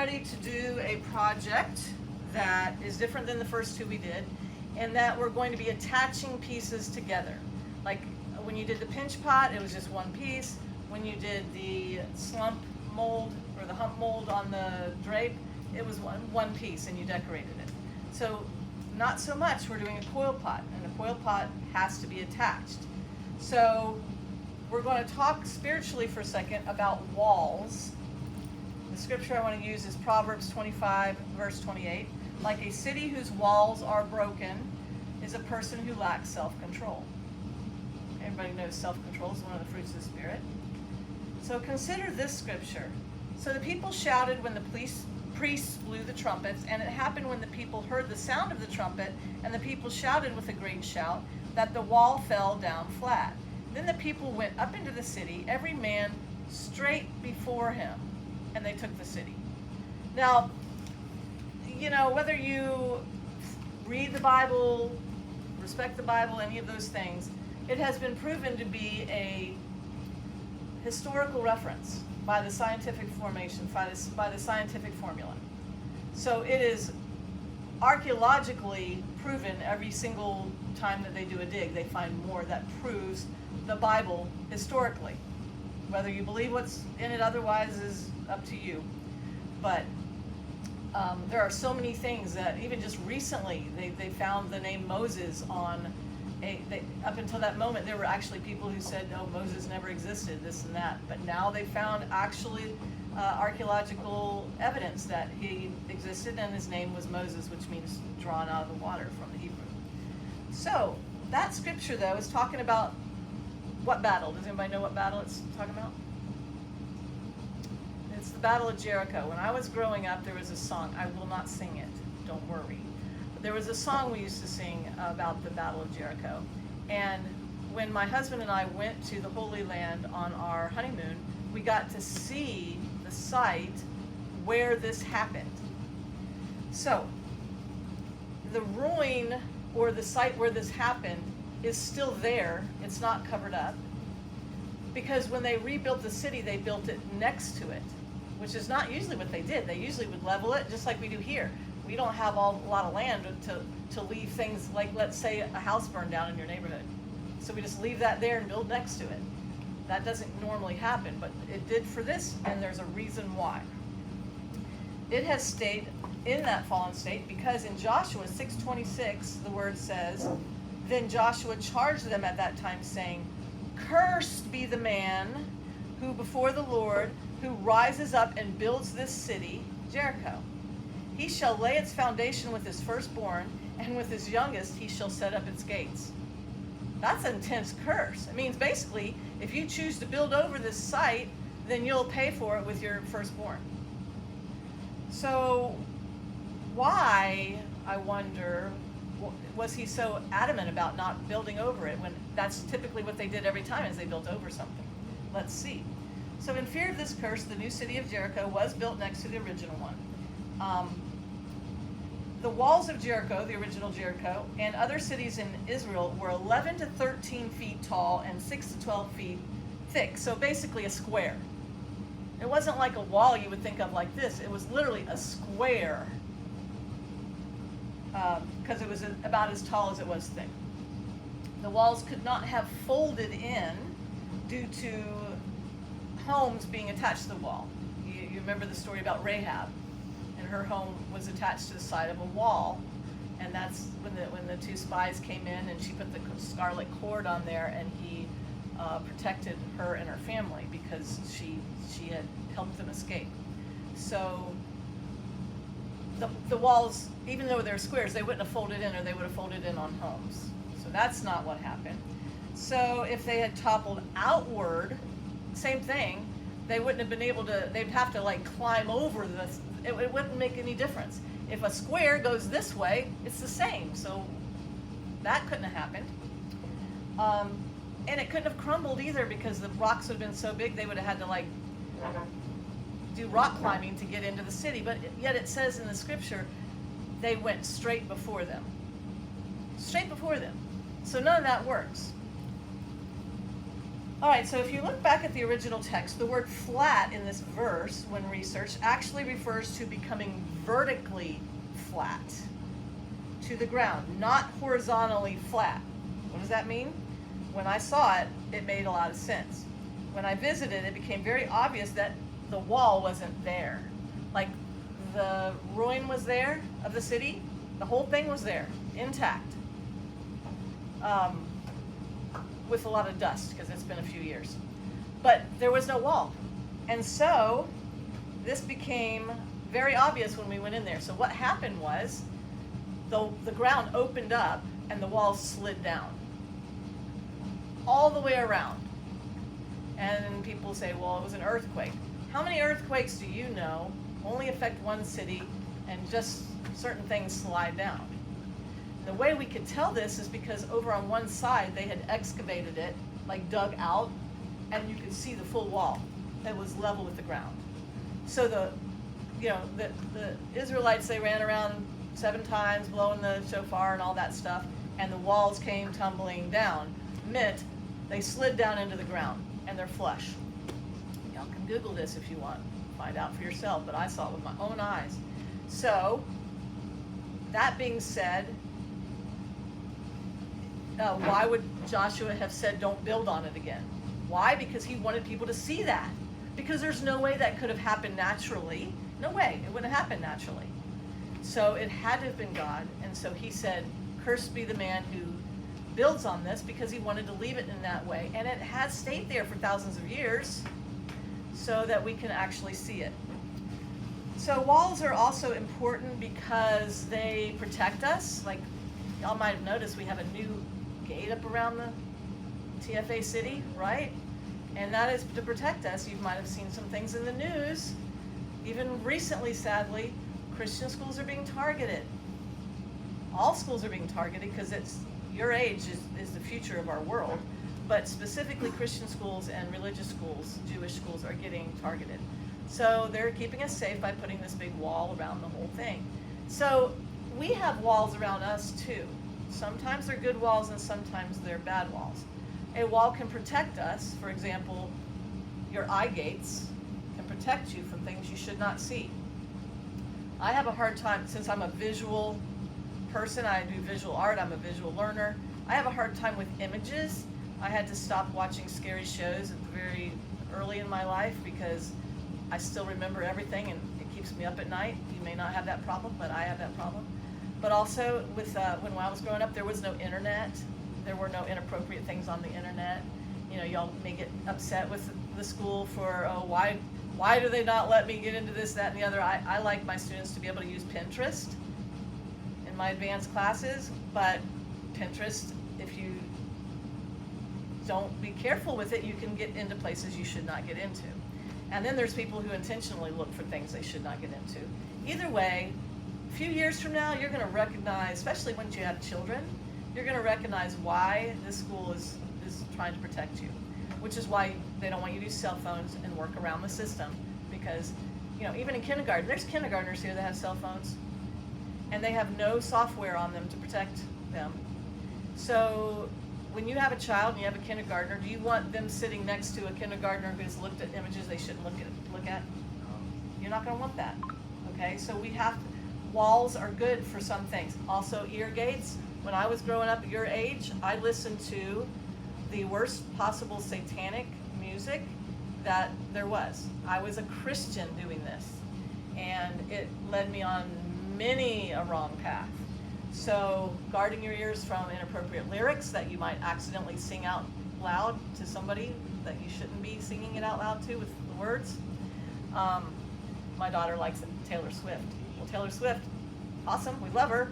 ready to do a project that is different than the first two we did, and that we're going to be attaching pieces together. Like when you did the pinch pot, it was just one piece. When you did the slump mold or the hump mold on the drape, it was one piece and you decorated it. So not so much, we're doing a coil pot, and a coil pot has to be attached. So we're going to talk spiritually for a second about walls. The scripture I want to use is Proverbs 25, verse 28. Like a city whose walls are broken is a person who lacks self-control. Everybody knows self-control is one of the fruits of the Spirit. So consider this scripture. So the people shouted when the priests blew the trumpets, and it happened when the people heard the sound of the trumpet, and the people shouted with a great shout, that the wall fell down flat. Then the people went up into the city, every man straight before him, and they took the city. Now, you know, whether you read the Bible, respect the Bible, any of those things, it has been proven to be a historical reference by the scientific formation, by the scientific formula. So it is archaeologically proven every single time that they do a dig, they find more that proves the Bible historically. Whether you believe what's in it otherwise is up to you. But there are so many things that even just recently they found the name Moses on up until that moment there were actually people who said, no, Moses never existed, this and that. But now they found actually archaeological evidence that he existed, and his name was Moses, which means drawn out of the water from the Hebrew. So that scripture though is talking about what battle? Does anybody know what battle it's talking about? It's the Battle of Jericho. When I was growing up, there was a song. I will not sing it, don't worry. But there was a song we used to sing about the Battle of Jericho. And when my husband and I went to the Holy Land on our honeymoon, we got to see the site where this happened. So the ruin or the site where this happened is still there. It's not covered up. Because when they rebuilt the city, they built it next to it, which is not usually what they did. They usually would level it just like we do here. We don't have a lot of land to leave things like, let's say, a house burned down in your neighborhood. So we just leave that there and build next to it. That doesn't normally happen, but it did for this, and there's a reason why. It has stayed in that fallen state because in Joshua 6:26, the word says, then Joshua charged them at that time, saying, cursed be the man who before the Lord, who rises up and builds this city, Jericho. He shall lay its foundation with his firstborn, and with his youngest he shall set up its gates. That's an intense curse. It means basically, if you choose to build over this site, then you'll pay for it with your firstborn. So why, I wonder, was he so adamant about not building over it when that's typically what they did every time is they built over something? Let's see. So in fear of this curse, the new city of Jericho was built next to the original one. The walls of Jericho, the original Jericho, and other cities in Israel were 11 to 13 feet tall and 6 to 12 feet thick. So basically a square. It wasn't like a wall you would think of like this. It was literally a square. Because it was about as tall as it was thick. The walls could not have folded in due to homes being attached to the wall. You remember the story about Rahab, and her home was attached to the side of a wall, and that's when the two spies came in, and she put the scarlet cord on there, and he protected her and her family because she had helped them escape. So the walls, even though they're squares, they wouldn't have folded in, or they would have folded in on homes. So that's not what happened. So if they had toppled outward, same thing, they wouldn't have been able to, they'd have to like climb over this. It wouldn't make any difference. If a square goes this way, it's the same. So that couldn't have happened. And it couldn't have crumbled either because the rocks would have been so big they would have had to like do rock climbing to get into the city. But yet it says in the scripture, they went straight before them. Straight before them. So none of that works. All right, so if you look back at the original text, the word flat in this verse, when researched, actually refers to becoming vertically flat to the ground, not horizontally flat. What does that mean? When I saw it, it made a lot of sense. When I visited, it became very obvious that the wall wasn't there. Like the ruin was there of the city, the whole thing was there, intact. With a lot of dust because it's been a few years. But there was no wall. And so this became very obvious when we went in there. So what happened was the ground opened up and the walls slid down all the way around. And people say, well, it was an earthquake. How many earthquakes do you know only affect one city and just certain things slide down? The way we could tell this is because over on one side they had excavated it, like dug out, and you could see the full wall. It was level with the ground. So the Israelites, they ran around 7 times blowing the shofar and all that stuff, and the walls came tumbling down. Meant they slid down into the ground and they're flush. Y'all can Google this if you want, find out for yourself, but I saw it with my own eyes. So that being said, why would Joshua have said don't build on it again? Why? Because he wanted people to see that. Because there's no way that could have happened naturally. No way, it wouldn't have happened naturally. So it had to have been God, and so he said, cursed be the man who builds on this, because he wanted to leave it in that way. And it has stayed there for thousands of years so that we can actually see it. So walls are also important because they protect us. Like y'all might have noticed, we have a new gate up around the TFA city, right? And that is to protect us. You might have seen some things in the news. Even recently, sadly, Christian schools are being targeted. All schools are being targeted because it's your age is the future of our world. But specifically Christian schools and religious schools, Jewish schools, are getting targeted. So they're keeping us safe by putting this big wall around the whole thing. So we have walls around us too. Sometimes they're good walls and sometimes they're bad walls. A wall can protect us. For example, your eye gates can protect you from things you should not see. I have a hard time, since I'm a visual person, I do visual art, I'm a visual learner. I have a hard time with images. I had to stop watching scary shows at the very early in my life because I still remember everything and it keeps me up at night. You may not have that problem, but I have that problem. But also with when I was growing up, there was no internet. There were no inappropriate things on the internet. You know, y'all may get upset with the school for, oh, why do they not let me get into this, that, and the other? I like my students to be able to use Pinterest in my advanced classes, but Pinterest, if you don't be careful with it, you can get into places you should not get into. And then there's people who intentionally look for things they should not get into. Either way, a few years from now, you're going to recognize, especially once you have children, you're going to recognize why this school is trying to protect you, which is why they don't want you to use cell phones and work around the system. Because, you know, even in kindergarten, there's kindergartners here that have cell phones, and they have no software on them to protect them. So when you have a child and you have a kindergartner, do you want them sitting next to a kindergartner who's looked at images they shouldn't look at? You're not going to want that. Okay, so we have to, walls are good for some things. Also, ear gates. When I was growing up at your age, I listened to the worst possible satanic music that there was. I was a Christian doing this, and it led me on many a wrong path. So guarding your ears from inappropriate lyrics that you might accidentally sing out loud to somebody that you shouldn't be singing it out loud to with the words. My daughter likes Taylor Swift. Well, Taylor Swift, awesome, we love her.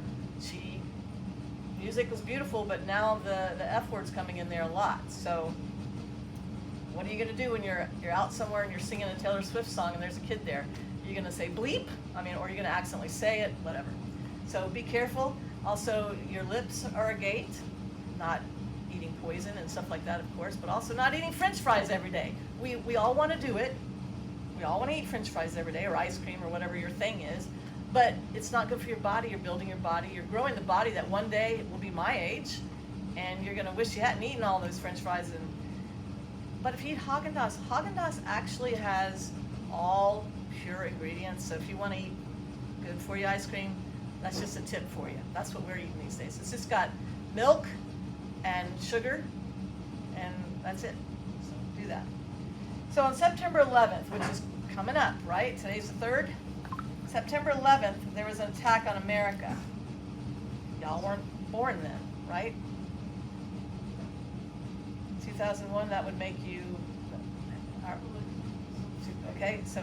Music was beautiful, but now the F word's coming in there a lot. So what are you gonna do when you're out somewhere and you're singing a Taylor Swift song and there's a kid there? You're gonna say bleep? I mean, or you're gonna accidentally say it, whatever. So be careful. Also, your lips are a gate, not eating poison and stuff like that, of course, but also not eating French fries every day. We all wanna do it. We all wanna eat French fries every day, or ice cream, or whatever your thing is. But it's not good for your body. You're building your body. You're growing the body that one day will be my age, and you're going to wish you hadn't eaten all those French fries and But if you eat Haagen-Dazs, Haagen-Dazs actually has all pure ingredients. So if you want to eat good for you ice cream, that's just a tip for you. That's what we're eating these days. It's just got milk and sugar, and that's it. So do that. So on September 11th, which is coming up, right? Today's the 3rd. September 11th, there was an attack on America. Y'all weren't born then, right? 2001, that would make you, okay, so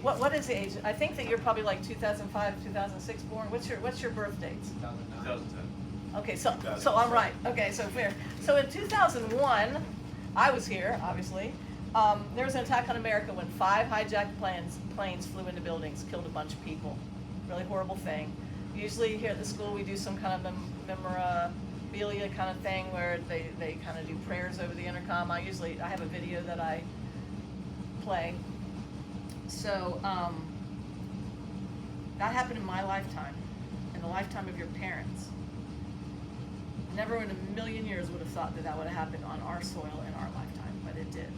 what is the age? I think that you're probably like 2005, 2006 born. What's your birth dates? 2010. Okay, so I'm right. Okay, so fair. So in 2001, I was here, obviously. There was an attack on America when 5 hijacked planes flew into buildings, killed a bunch of people. Really horrible thing. Usually here at the school we do some kind of memorabilia kind of thing where they kind of do prayers over the intercom. I have a video that I play. So that happened in my lifetime, in the lifetime of your parents. Never in a million years would have thought that would have happened on our soil in our lifetime, but it did.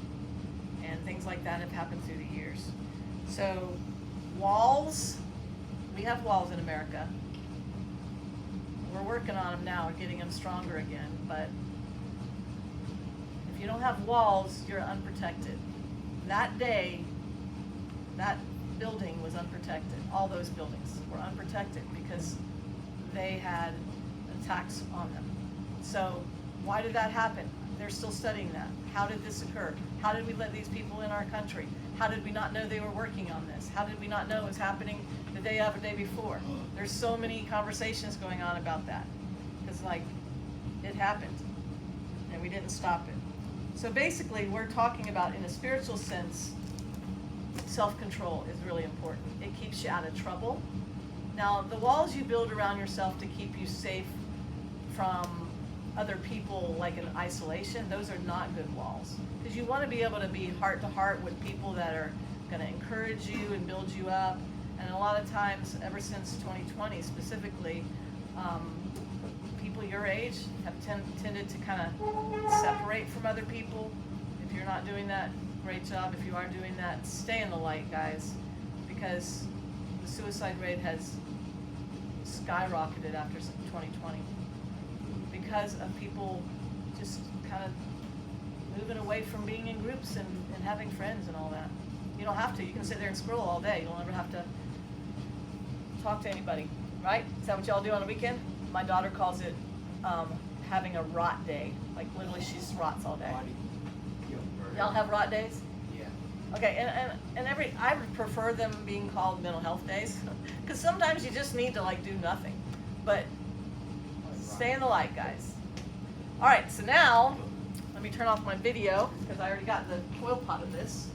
And things like that have happened through the years. So walls, we have walls in America. We're working on them now, getting them stronger again, but if you don't have walls, you're unprotected. That day, that building was unprotected. All those buildings were unprotected because they had attacks on them. So why did that happen? They're still studying that. How did this occur? How did we let these people in our country? How did we not know they were working on this? How did we not know it was happening the day of or day before? There's so many conversations going on about that. Because it happened and we didn't stop it. So basically we're talking about, in a spiritual sense, self-control is really important. It keeps you out of trouble. Now, the walls you build around yourself to keep you safe from other people, like in isolation, those are not good walls. Because you want to be able to be heart to heart with people that are going to encourage you and build you up. And a lot of times, ever since 2020 specifically, people your age have tended to kind of separate from other people. If you're not doing that, great job. If you are doing that, stay in the light, guys, because the suicide rate has skyrocketed after 2020 because of people just kind of moving away from being in groups and having friends and all that. You don't have to. You can sit there and scroll all day. You don't ever have to talk to anybody, right? Is that what y'all do on the weekend? My daughter calls it having a rot day. Like literally she just rots all day. Y'all have rot days? Yeah. Okay, and I would prefer them being called mental health days, because sometimes you just need to do nothing. But stay in the light, guys. All right, so now let me turn off my video because I already got the coil pot of this.